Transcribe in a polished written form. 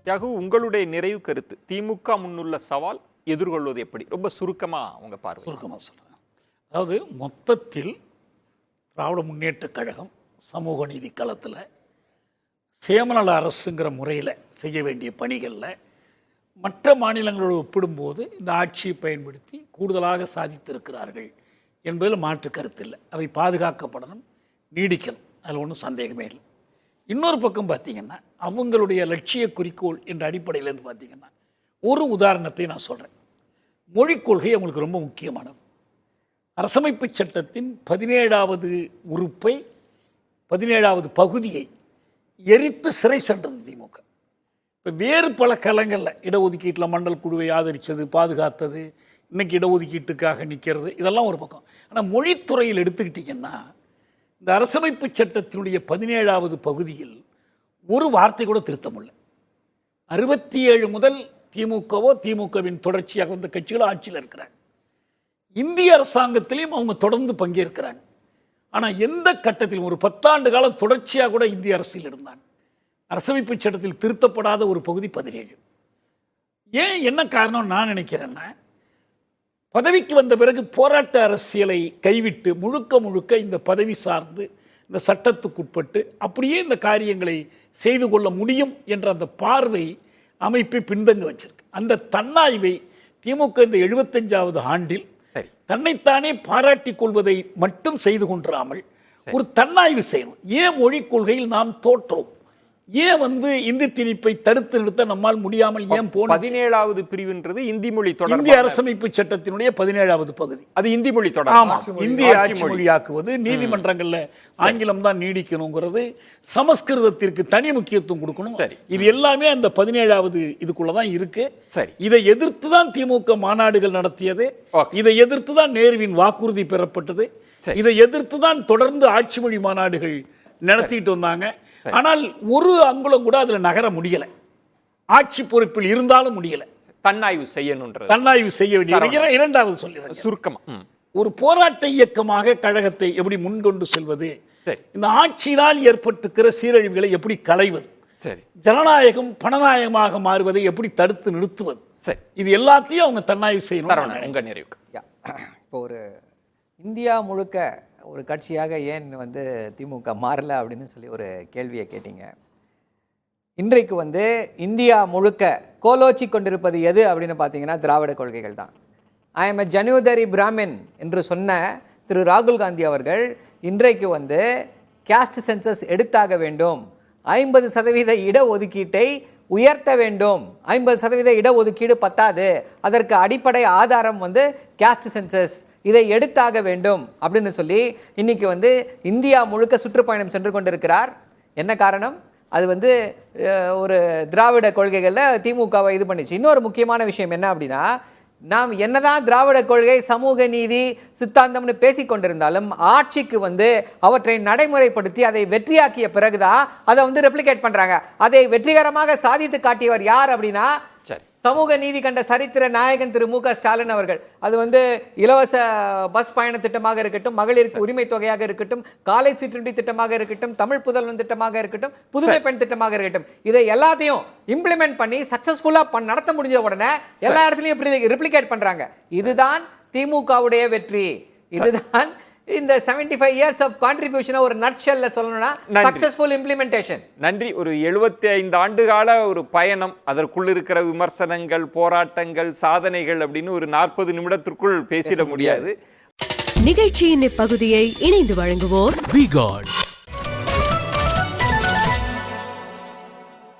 யாகு, உங்களுடைய நிறைவு கருத்து, திமுக முன்னுள்ள சவால் எதிர்கொள்வது எப்படி? ரொம்ப சுருக்கமா உங்க பார்வை. சுருக்கமாக சொல்கிறேன். அதாவது மொத்தத்தில் திராவிட முன்னேற்றக் கழகம் சமூக நீதி களத்தில் சேமநல அரசுங்கிற முறையில் செய்ய வேண்டிய பணிகளில் மற்ற மாநிலங்களோடு ஒப்பிடும்போது இந்த ஆட்சியை பயன்படுத்தி கூடுதலாக சாதித்திருக்கிறார்கள் என்பதில் மாற்று கருத்தில்லை. அவை பாதுகாக்கப்படணும், நீடிக்கணும், அதில் ஒன்றும் சந்தேகமே இல்லை. இன்னொரு பக்கம் பார்த்திங்கன்னா அவங்களுடைய லட்சிய குறிக்கோள் என்ற அடிப்படையிலேருந்து பார்த்திங்கன்னா ஒரு உதாரணத்தை நான் சொல்கிறேன். மொழிக் கொள்கை அவங்களுக்கு ரொம்ப முக்கியமானது. அரசமைப்பு சட்டத்தின் 17வது உறுப்பை 17வது பகுதியை எரித்து சிறை சென்றது திமுக. இப்போ வேறு பல களங்களில் இடஒதுக்கீட்டில் மண்டல் குழுவை ஆதரித்தது, பாதுகாத்தது, இன்றைக்கி இடஒதுக்கீட்டுக்காக நிற்கிறது, இதெல்லாம் ஒரு பக்கம். ஆனால் மொழித்துறையில் எடுத்துக்கிட்டிங்கன்னா இந்த அரசமைப்பு சட்டத்தினுடைய 17வது பகுதியில் ஒரு வார்த்தை கூட திருத்தம் இல்லை. 67 முதல் திமுகவோ திமுகவின் தொடர்ச்சியாக வந்த கட்சிகளோ ஆட்சியில் இருக்கிறாங்க. இந்திய அரசாங்கத்திலையும் அவங்க தொடர்ந்து பங்கேற்கிறாங்க. ஆனால் எந்த கட்டத்திலும் ஒரு 10 ஆண்டு காலம் தொடர்ச்சியாக கூட இந்திய அரசியல் இருந்தாங்க. அரசமைப்பு சட்டத்தில் திருத்தப்படாத ஒரு பகுதி 17. ஏன், என்ன காரணம் நான் நினைக்கிறேன்னா, பதவிக்கு வந்த பிறகு போராட்ட அரசியலை கைவிட்டு முழுக்க இந்த பதவி சார்ந்து இந்த சட்டத்துக்குட்பட்டு அப்படியே இந்த காரியங்களை செய்து கொள்ள முடியும் என்ற அந்த பார்வை அமைப்பை பின்தங்க வச்சிருக்கு. அந்த தன்னாய்வை திமுக இந்த 75வது ஆண்டில் தன்னைத்தானே பாராட்டிக் கொள்வதை மட்டும் செய்து கொண்டிராமல் ஒரு தன்னாய்வு செய்யணும். ஏன் மொழிக் கொள்கையில் நாம் தோற்றோம், ஏன் இந்தி திணிப்பை தடுத்து நிறுத்த நம்மால் முடியாமல் ஏன் போன 17வது பிரிவுன்றது இந்தி மொழி தொடர்பான இந்திய அரசமைப்பு சட்டத்தினுடைய 17வது பகுதி. அது இந்தி மொழி தொடர்பான இந்திய ஆட்சி மொழியாக்குவது, நீதிமன்றங்கள்ல ஆங்கிலம் தான் நீடிக்கணுங்கிறது, சமஸ்கிருதத்திற்கு தனி முக்கியத்துவம் கொடுக்கணும். இது எல்லாமே அந்த 17வது இதுக்குள்ளதான் இருக்கு. இதை எதிர்த்து தான் திமுக மாநாடுகள் நடத்தியது, இதை எதிர்த்து தான் நேருவின் வாக்குறுதி பெறப்பட்டது, இதை எதிர்த்து தான் தொடர்ந்து ஆட்சி மொழி மாநாடுகள் நடத்திட்டு வந்தாங்க. ஆனால் ஒரு அங்குலம் கூட அதுல நகர முடியல. ஆட்சி பொறுப்பில் இருந்தாலும் முடியல. தன்னாய்வு செய்யணும், தன்னாய்வு செய்ய வேண்டிய. இரண்டாவது சொல்லிடுறேன் சுருக்கமா, ஒரு போராட்ட இயக்கமாக கழகத்தை எப்படி முன்கொண்டு செல்வது, இந்த ஆட்சியினால் ஏற்பட்டிருக்கிற சீரழிவுகளை எப்படி களைவது, ஜனநாயகம் பணநாயகமாக மாறுவதை எப்படி தடுத்து நிறுத்துவது, இது எல்லாத்தையும் அவங்க தன்னாய்வு செய்யணும். உங்க நிறைவுக்கு இப்போ ஒரு இந்தியா முழுக்க ஒரு கட்சியாக ஏன் திமுக மாறல அப்படின்னு சொல்லி ஒரு கேள்வியை கேட்டீங்க. இன்றைக்கு இந்தியா முழுக்க கோலோச்சி கொண்டிருப்பது எது அப்படின்னு பார்த்தீங்கன்னா திராவிட கொள்கைகள் தான். ஐ எம் எ ஜனுதரி பிராமின் என்று சொன்ன திரு ராகுல் காந்தி அவர்கள் இன்றைக்கு கேஸ்ட் சென்சஸ் எடுத்தாக வேண்டும், 50% இடஒதுக்கீட்டை உயர்த்த வேண்டும், 50% இடஒதுக்கீடு பத்தாது, அதற்கு அடிப்படை ஆதாரம் கேஸ்ட் சென்சஸ், இதை எடுத்தாக வேண்டும் அப்படின்னு சொல்லி இன்னைக்கு இந்தியா முழுக்க சுற்றுப்பயணம் சென்று கொண்டிருக்கிறார். என்ன காரணம்? அது ஒரு திராவிட கொள்கைகளில் திமுகவை இது பண்ணிச்சு. இன்னொரு முக்கியமான விஷயம் என்ன அப்படின்னா, நாம் என்னதான் திராவிட கொள்கை சமூக நீதி சித்தாந்தம்னு பேசிக்கொண்டிருந்தாலும் ஆட்சிக்கு அவற்றை நடைமுறைப்படுத்தி அதை வெற்றியாக்கிய பிறகுதான் அதை ரெப்ளிகேட் பண்றாங்க. அதை வெற்றிகரமாக சாதித்து காட்டியவர் யார் அப்படின்னா சமூக நீதி கண்ட சரித்திர நாயகன் திரு மு க ஸ்டாலின் அவர்கள். அது இலவச பஸ் பயண திட்டமாக இருக்கட்டும், மகளிருக்கு உரிமை தொகையாக இருக்கட்டும், காலை சிற்றுண்டி திட்டமாக இருக்கட்டும், தமிழ் புதல்வன் திட்டமாக இருக்கட்டும், புதுமை பெண் திட்டமாக இருக்கட்டும், இதை எல்லாத்தையும் இம்ப்ளிமெண்ட் பண்ணி சக்சஸ்ஃபுல்லா நடத்த முடிஞ்ச உடனே எல்லா இடத்துலையும் ரிப்ளிகேட் பண்றாங்க. இதுதான் திமுகவுடைய வெற்றி. இதுதான் இந்த 75 years of contribution ஒரு நட்ஷெல்ல சொல்லணும்னா சக்சஸ்ஃபுல் இம்ப்ளிமெண்டேஷன். நன்றி. ஒரு 75 ஆண்டு கால ஒரு பயணம், அதற்குள் இருக்கிற விமர்சனங்கள், போராட்டங்கள், சாதனைகள் அப்படின்னு ஒரு 40 நிமிடத்திற்குள் பேசிட முடியாது. நிகழ்ச்சியின் இப்பகுதியை இணைந்து வழங்குவோர் V-Guard